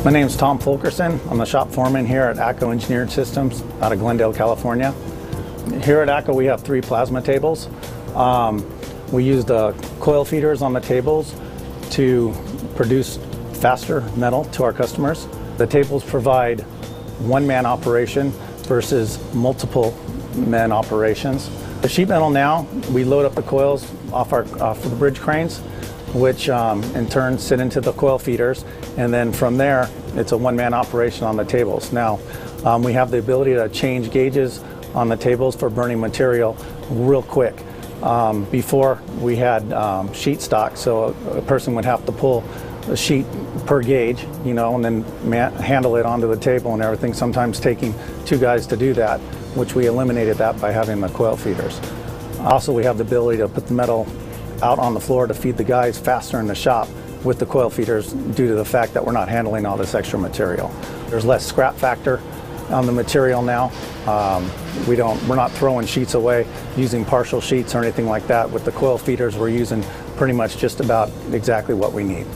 My name is Tom Fulkerson. I'm the shop foreman here at Acco Engineered Systems out of Glendale, California. Here at Acco we have 3 plasma tables. We use the coil feeders on the tables to produce faster metal to our customers. The tables provide one-man operation versus multiple men operations. The sheet metal now, we load up the coils off the bridge cranes, which in turn sit into the coil feeders, and then from there it's a one-man operation on the tables. Now we have the ability to change gauges on the tables for burning material real quick. Before we had sheet stock, so a person would have to pull a sheet per gauge, and then handle it onto the table and everything, sometimes taking 2 guys to do that, which we eliminated that by having the coil feeders. Also, we have the ability to put the metal out on the floor to feed the guys faster in the shop with the coil feeders due to the fact that we're not handling all this extra material. There's less scrap factor on the material now. We're not throwing sheets away using partial sheets or anything like that. With the coil feeders, we're using pretty much just about exactly what we need.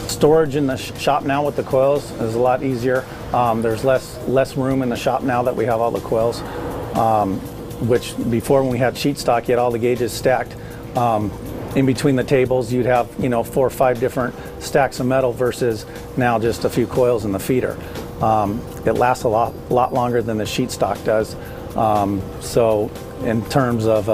Storage in the shop now with the coils is a lot easier. There's less room in the shop now that we have all the coils, which before when we had sheet stock, you had all the gauges stacked. In between the tables, you'd have 4 or 5 different stacks of metal versus now just a few coils in the feeder. It lasts a lot longer than the sheet stock does. So in terms of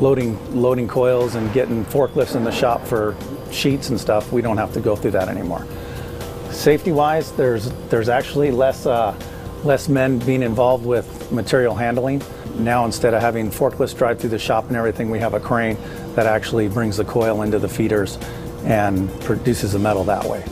loading coils and getting forklifts in the shop for sheets and stuff, we don't have to go through that anymore. Safety-wise, there's actually less men being involved with material handling. Now, instead of having forklifts drive through the shop and everything, we have a crane that actually brings the coil into the feeders and produces the metal that way.